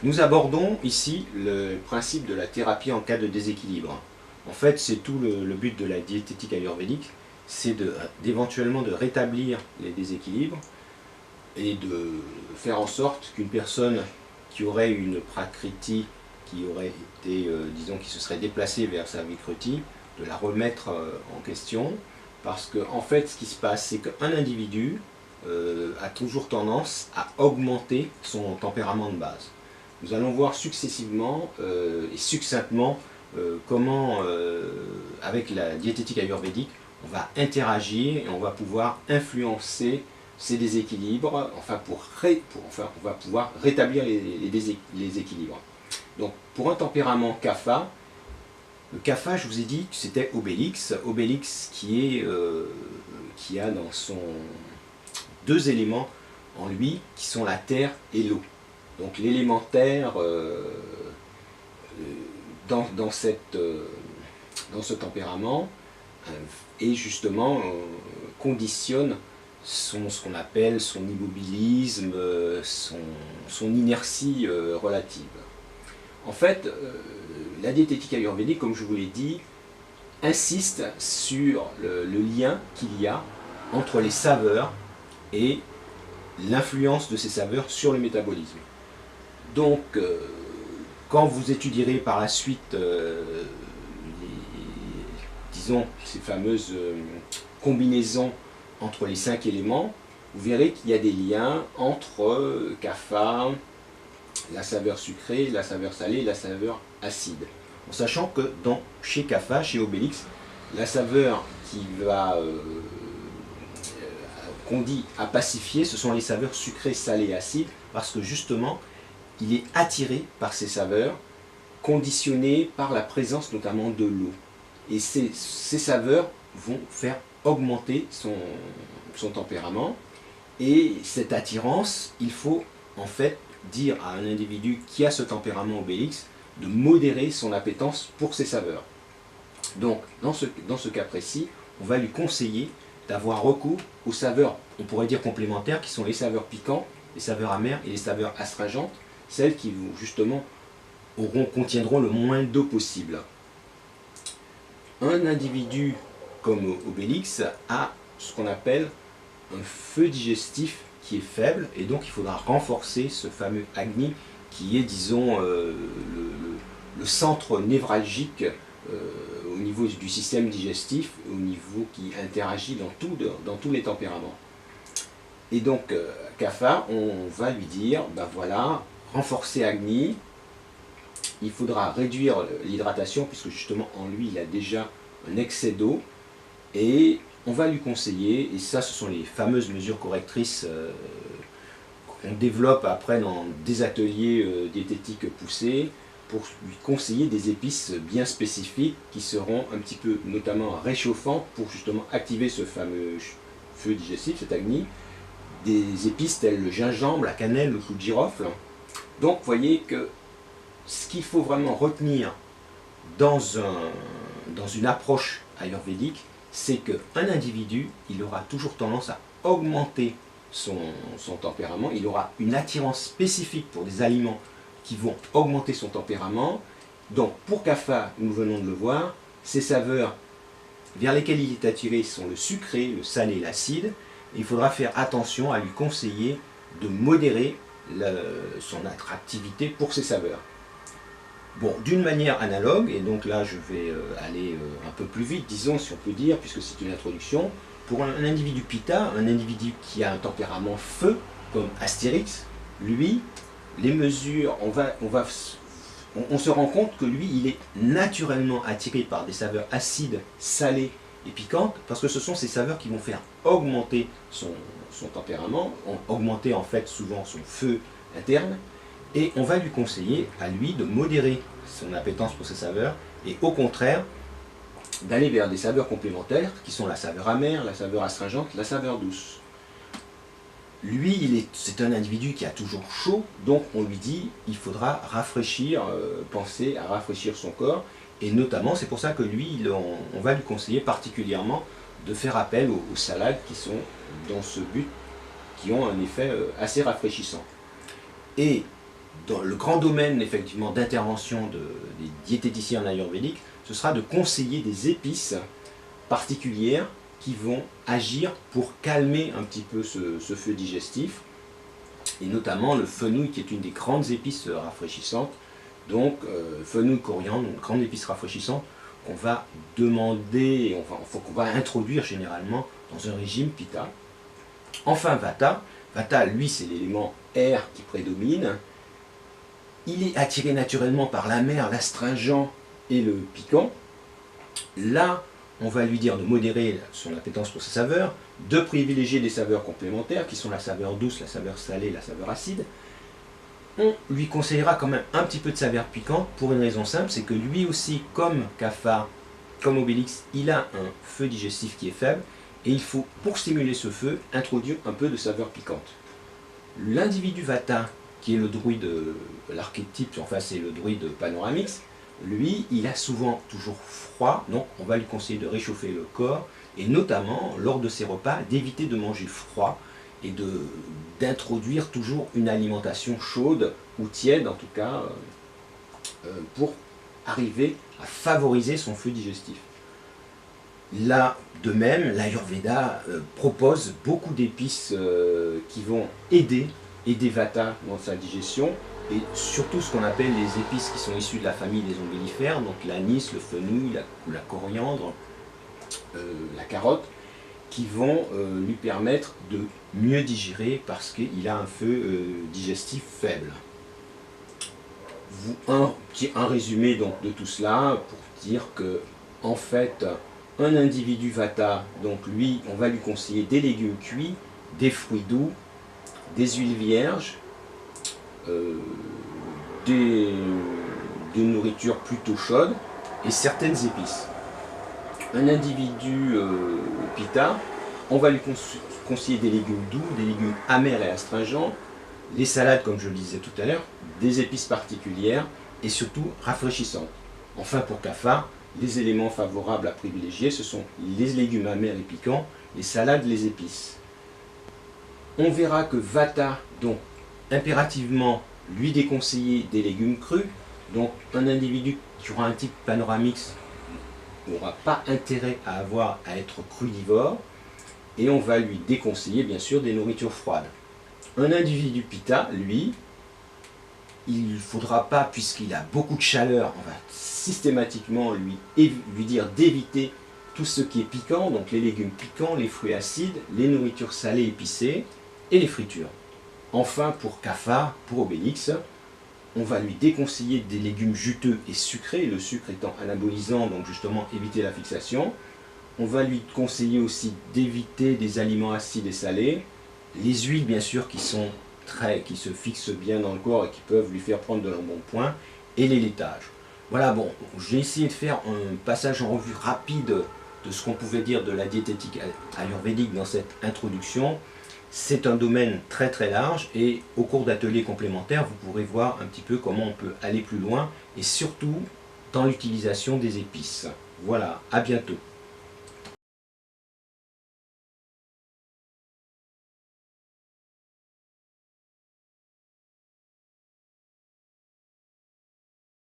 Nous abordons ici le principe de la thérapie en cas de déséquilibre. En fait, c'est tout le but de la diététique ayurvédique, c'est d'éventuellement de rétablir les déséquilibres et de faire en sorte qu'une personne qui aurait une prakriti, qui aurait été, disons, qui se serait déplacée vers sa vikruti, de la remettre en question, parce que en fait, ce qui se passe, c'est qu'un individu a toujours tendance à augmenter son tempérament de base. Nous allons voir successivement et succinctement comment, avec la diététique ayurvédique, on va interagir et on va pouvoir influencer ces déséquilibres, on va pouvoir rétablir les équilibres. Donc, pour un tempérament kapha, le kapha, je vous ai dit que c'était Obélix. Obélix qui a dans son deux éléments en lui, qui sont la terre et l'eau. Donc l'élémentaire dans ce tempérament et justement conditionne ce qu'on appelle son immobilisme, son inertie relative. En fait, la diététique ayurvédique, comme je vous l'ai dit, insiste sur le lien qu'il y a entre les saveurs et l'influence de ces saveurs sur le métabolisme. Donc, quand vous étudierez par la suite, disons, ces fameuses combinaisons entre les 5 éléments, vous verrez qu'il y a des liens entre kapha, la saveur sucrée, la saveur salée et la saveur acide. En sachant que chez kapha, chez Obélix, la saveur qu'on dit à pacifier, ce sont les saveurs sucrées, salées et acides, parce que justement, il est attiré par ces saveurs, conditionnées par la présence notamment de l'eau. Et ces saveurs vont faire augmenter son tempérament. Et cette attirance, il faut en fait dire à un individu qui a ce tempérament Obélix de modérer son appétence pour ces saveurs. Donc, dans ce cas précis, on va lui conseiller d'avoir recours aux saveurs, on pourrait dire complémentaires, qui sont les saveurs piquantes, les saveurs amères et les saveurs astringentes, celles qui justement contiendront le moins d'eau possible. Un individu comme Obélix a ce qu'on appelle un feu digestif qui est faible, et donc il faudra renforcer ce fameux Agni qui est, disons, le centre névralgique au niveau du système digestif, au niveau qui interagit dans tous les tempéraments. Et donc, kapha, on va lui dire, ben voilà, renforcer Agni, il faudra réduire l'hydratation, puisque justement en lui il a déjà un excès d'eau, et on va lui conseiller, et ça ce sont les fameuses mesures correctrices qu'on développe après dans des ateliers diététiques poussés, pour lui conseiller des épices bien spécifiques qui seront un petit peu notamment réchauffantes pour justement activer ce fameux feu digestif, cet Agni, des épices telles le gingembre, la cannelle, le clou de girofle. Donc vous voyez que ce qu'il faut vraiment retenir dans une approche ayurvédique, c'est qu'un individu, il aura toujours tendance à augmenter son tempérament, il aura une attirance spécifique pour des aliments qui vont augmenter son tempérament. Donc pour kapha, nous venons de le voir, ces saveurs vers lesquelles il est attiré sont le sucré, le salé et l'acide. Il faudra faire attention à lui conseiller de modérer son attractivité pour ces saveurs. Bon, d'une manière analogue, et donc là je vais aller un peu plus vite, disons, si on peut dire, puisque c'est une introduction, pour un individu pitta, un individu qui a un tempérament feu, comme Astérix, lui, les mesures, on se rend compte que lui, il est naturellement attiré par des saveurs acides, salées et piquantes, parce que ce sont ces saveurs qui vont faire augmenter son tempérament, augmenter en fait souvent son feu interne, et on va lui conseiller à lui de modérer son appétence pour ces saveurs, et au contraire, d'aller vers des saveurs complémentaires, qui sont la saveur amère, la saveur astringente, la saveur douce. Lui, c'est un individu qui a toujours chaud, donc on lui dit il faudra rafraîchir, penser à rafraîchir son corps, et notamment c'est pour ça que lui, on va lui conseiller particulièrement de faire appel aux salades qui sont dans ce but, qui ont un effet assez rafraîchissant. Et dans le grand domaine effectivement d'intervention des diététiciens en ayurvédique, ce sera de conseiller des épices particulières qui vont agir pour calmer un petit peu ce feu digestif, et notamment le fenouil qui est une des grandes épices rafraîchissantes. Donc fenouil, coriandre, une grande épice rafraîchissante qu'on va demander, qu'on va introduire généralement dans un régime Pitta. Enfin Vata, Vata lui c'est l'élément air qui prédomine. Il est attiré naturellement par la mer, l'astringent et le piquant. Là, on va lui dire de modérer son appétence pour ses saveurs, de privilégier des saveurs complémentaires qui sont la saveur douce, la saveur salée, la saveur acide. On lui conseillera quand même un petit peu de saveur piquante pour une raison simple, c'est que lui aussi, comme Kapha, comme Obélix, il a un feu digestif qui est faible et il faut, pour stimuler ce feu, introduire un peu de saveur piquante. L'individu Vata, qui est le druide, l'archétype, enfin c'est le druide Panoramix, lui, il a souvent toujours froid, donc on va lui conseiller de réchauffer le corps, et notamment, lors de ses repas, d'éviter de manger froid, et d'introduire toujours une alimentation chaude, ou tiède en tout cas, pour arriver à favoriser son feu digestif. Là, de même, l'Ayurveda propose beaucoup d'épices qui vont aider Vata dans sa digestion, et surtout ce qu'on appelle les épices qui sont issues de la famille des ombellifères, donc l'anis, le fenouil, la coriandre, la carotte, qui vont lui permettre de mieux digérer parce qu'il a un feu digestif faible. Un résumé donc de tout cela pour dire que en fait un individu Vata, donc lui on va lui conseiller des légumes cuits, des fruits doux, des huiles vierges, des nourritures plutôt chaudes et certaines épices. Un individu Pitta, on va lui conseiller des légumes doux, des légumes amers et astringents, les salades comme je le disais tout à l'heure, des épices particulières et surtout rafraîchissantes. Enfin pour Kapha, les éléments favorables à privilégier ce sont les légumes amers et piquants, les salades, les épices. On verra que Vata, donc impérativement, lui déconseiller des légumes crus, donc un individu qui aura un type Panoramix n'aura pas intérêt à être crudivore, et on va lui déconseiller bien sûr des nourritures froides. Un individu Pitta, lui, il ne faudra pas, puisqu'il a beaucoup de chaleur, on va systématiquement lui dire d'éviter tout ce qui est piquant, donc les légumes piquants, les fruits acides, les nourritures salées épicées et les fritures. Enfin pour Kapha, pour Obélix, on va lui déconseiller des légumes juteux et sucrés, le sucre étant anabolisant, donc justement éviter la fixation. On va lui conseiller aussi d'éviter des aliments acides et salés, les huiles bien sûr qui se fixent bien dans le corps et qui peuvent lui faire prendre de l'embonpoint, et les laitages. Voilà, bon, j'ai essayé de faire un passage en revue rapide de ce qu'on pouvait dire de la diététique ayurvédique dans cette introduction. C'est un domaine très très large et au cours d'ateliers complémentaires, vous pourrez voir un petit peu comment on peut aller plus loin et surtout dans l'utilisation des épices. Voilà, à bientôt.